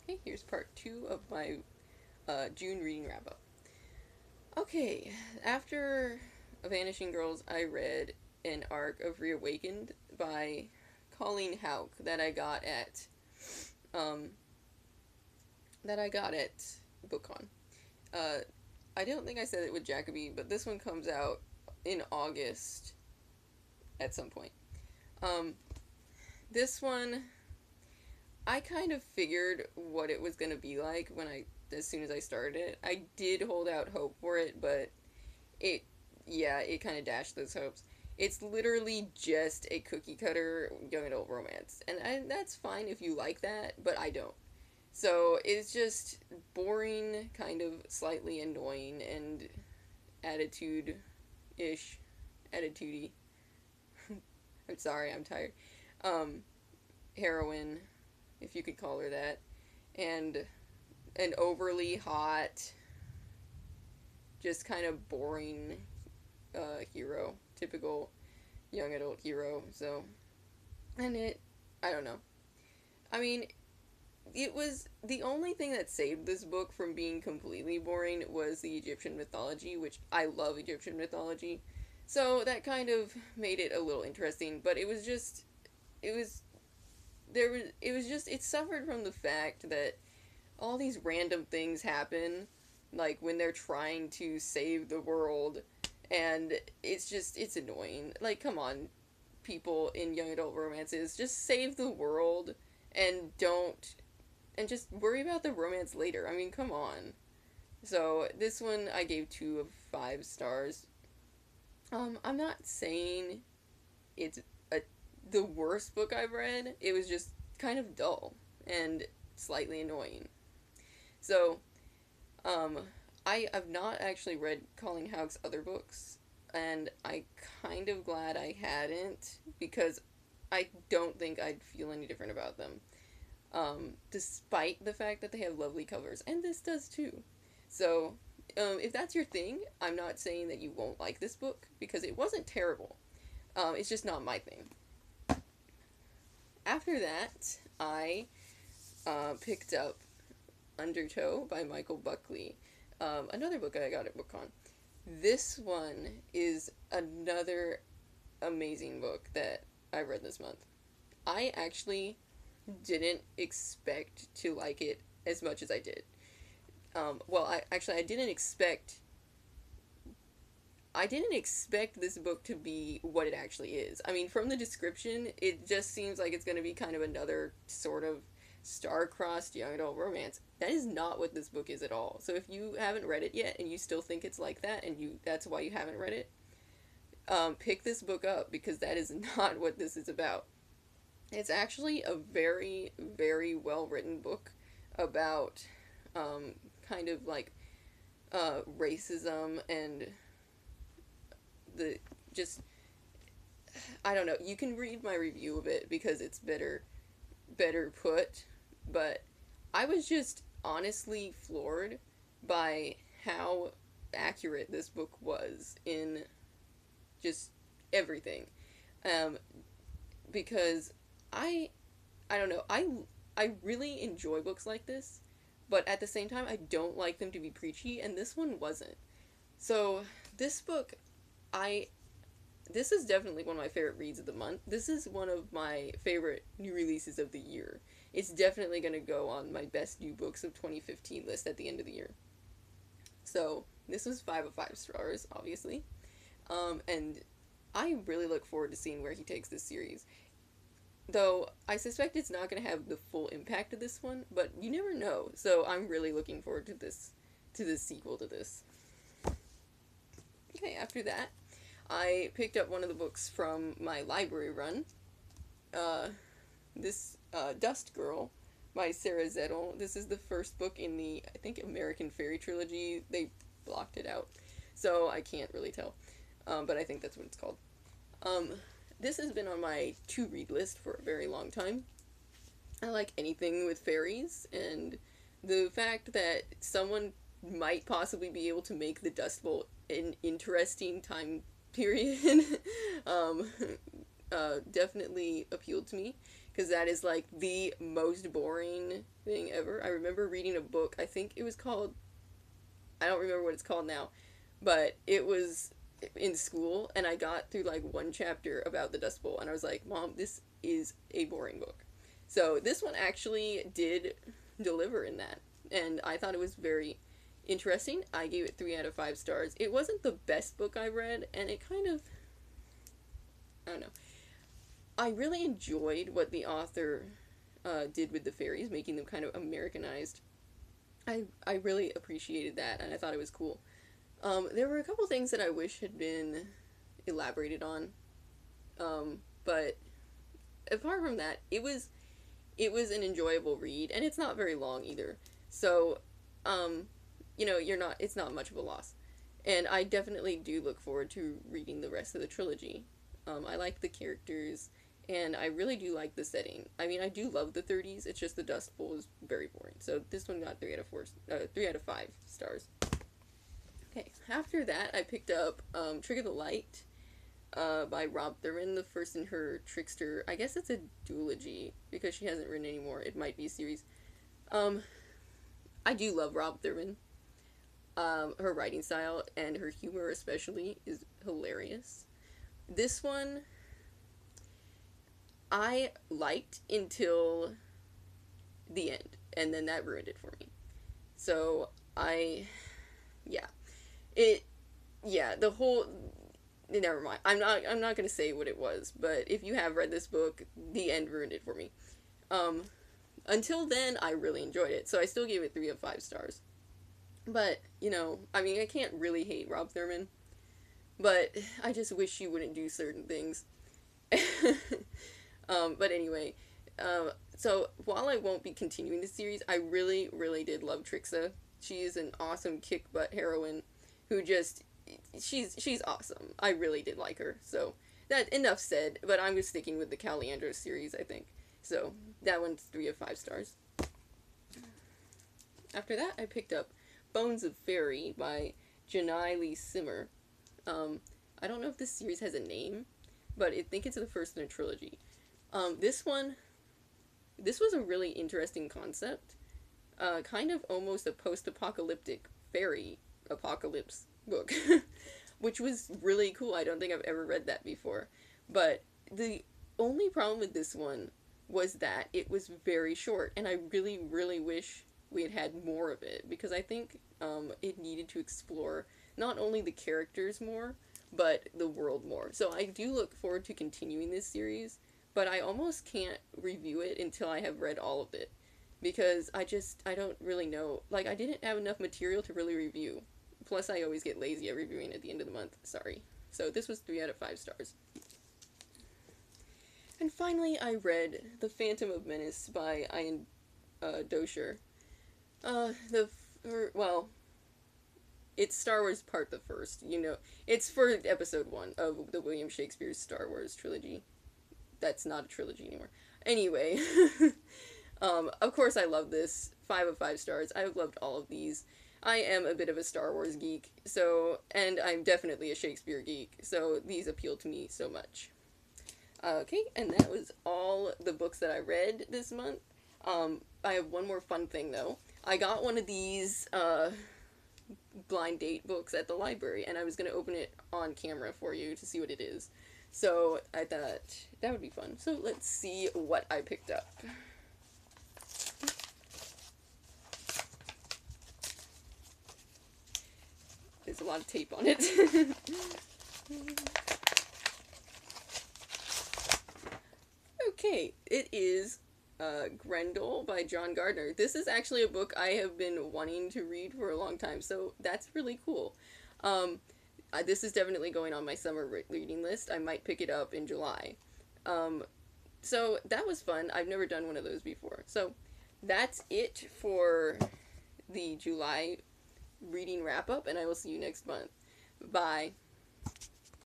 Okay, here's part 2 of my June reading wrap up. Okay, after Vanishing Girls, I read an arc of Reawakened by Colleen Houck um, that I got at BookCon. Uh, I don't think I said it with Jacoby, but this one comes out in August at some point. Um, this one, I kind of figured what it was gonna be like as soon as I started it. I did hold out hope for it, but it, yeah, it kind of dashed those hopes. It's literally just a cookie cutter young adult romance, and that's fine if you like that, but I don't. So it's just boring, kind of slightly annoying, and attitude ish, attitudey. I'm sorry, I'm tired. Um, Heroine, if you could call her that, and an overly hot, just kind of boring hero, typical young adult hero. So, and I don't know. I mean, it was the only thing that saved this book from being completely boring was the Egyptian mythology, which I love Egyptian mythology. So that kind of made it a little interesting, but it was it was just it suffered from the fact that all these random things happen, like when they're trying to save the world, and it's annoying. Like, come on, people in young adult romances, just save the world and don't and just worry about the romance later. I mean, come on. So this one I gave 2 of 5 stars. I'm not saying it's a the worst book I've read. It was just kind of dull and slightly annoying. So, um, I've not actually read Colleen Houck's other books, and I kind of glad I hadn't because I don't think I'd feel any different about them. Despite the fact that they have lovely covers, and this does too. So, if that's your thing, I'm not saying that you won't like this book because it wasn't terrible. It's just not my thing. After that, I picked up Undertow by Michael Buckley, another book I got at BookCon. This one is another amazing book that I read this month. I actually didn't expect to like it as much as I did. Well, I I didn't expect this book to be what it actually is. I mean, from the description, it just seems like it's going to be kind of another sort of star-crossed young adult romance. That is not what this book is at all. So if you haven't read it yet and you still think it's like that and you that's why you haven't read it, pick this book up because that is not what this is about. It's actually a very, very well written book about kind of like racism and the just I don't know. You can read my review of it because it's better put, but I was just honestly floored by how accurate this book was in just everything. Um, because I I don't know. I really enjoy books like this, but at the same time I don't like them to be preachy and this one wasn't. So, this book I this is definitely one of my favorite reads of the month. This is one of my favorite new releases of the year. It's definitely going to go on my best new books of 2015 list at the end of the year. So, this was 5 of 5 stars, obviously. And I really look forward to seeing where he takes this series. Though, I suspect it's not going to have the full impact of this one, but you never know. So, I'm really looking forward to this sequel to this. Okay, after that, I picked up one of the books from my library run. Uh, this Dust Girl by Sarah Zettel. This is the first book in the, I think, American Fairy Trilogy. They blocked it out, so I can't really tell. But I think that's what it's called. Um, this has been on my to read list for a very long time. I like anything with fairies, and the fact that someone might possibly be able to make the Dust Bowl an interesting time period um, definitely appealed to me because that is like the most boring thing ever. I remember reading a book, I think it was called, I don't remember what it's called now, but it was in school, and I got through like one chapter about the Dust Bowl, and I was like, Mom, this is a boring book. So this one actually did deliver in that, and I thought it was very interesting. I gave it 3 out of 5 stars. It wasn't the best book I read, and it kind of, I don't know. I really enjoyed what the author did with the fairies, making them kind of Americanized. I really appreciated that, and I thought it was cool. There were a couple things that I wish had been elaborated on, but apart from that, it was an enjoyable read, and it's not very long either. So, it's not much of a loss. And I definitely do look forward to reading the rest of the trilogy. I like the characters, and I really do like the setting. I mean, I do love the 30s. It's just the Dust Bowl is very boring. So this one got 3 out of 5 stars. Okay, after that, I picked up Trick of the Light by Rob Thurman, the first in her Trickster. I guess it's a duology because she hasn't written anymore. It might be a series. I do love Rob Thurman. Her writing style and her humor especially is hilarious. This one I liked until the end, and then that ruined it for me. So yeah, it, yeah, the whole, never mind. I'm not gonna say what it was, but if you have read this book, the end ruined it for me. Until then, I really enjoyed it, so I still gave it 3 of 5 stars. But, I mean, I can't really hate Rob Thurman, but I just wish she wouldn't do certain things. But anyway, so while I won't be continuing the series, I really, really did love Trixa. She is an awesome kick-butt heroine who just, she's awesome. I really did like her. So, that, enough said, but I'm just sticking with the Cal Leandros series, I think. So, that one's 3 of 5 stars. After that, I picked up Bones of Fairy by Janai Lee Simmer. I don't know if this series has a name, but I think it's the first in a trilogy. This was a really interesting concept. Kind of almost a post-apocalyptic fairy apocalypse book, which was really cool. I don't think I've ever read that before. But the only problem with this one was that it was very short, and I really, really wish we had more of it, because I think it needed to explore not only the characters more, but the world more. So I do look forward to continuing this series, but I almost can't review it until I have read all of it, because I don't really know. Like, I didn't have enough material to really review. Plus, I always get lazy at reviewing at the end of the month. Sorry. So this was 3 out of 5 stars. And finally, I read The Phantom of Menace by Ian Doescher. It's Star Wars Part the First, It's for episode 1 of the William Shakespeare Star Wars trilogy. That's not a trilogy anymore. Anyway, of course I love this. 5 of 5 stars. I've loved all of these. I am a bit of a Star Wars geek, and I'm definitely a Shakespeare geek, so these appeal to me so much. Okay, and that was all the books that I read this month. I have one more fun thing, though. I got one of these, blind date books at the library, and I was going to open it on camera for you to see what it is. So I thought that would be fun. So let's see what I picked up. There's a lot of tape on it. Okay, it is Grendel by John Gardner. This is actually a book I have been wanting to read for a long time, so that's really cool. This is definitely going on my summer reading list. I might pick it up in July. So that was fun. I've never done one of those before. So that's it for the July reading wrap-up, and I will see you next month. Bye.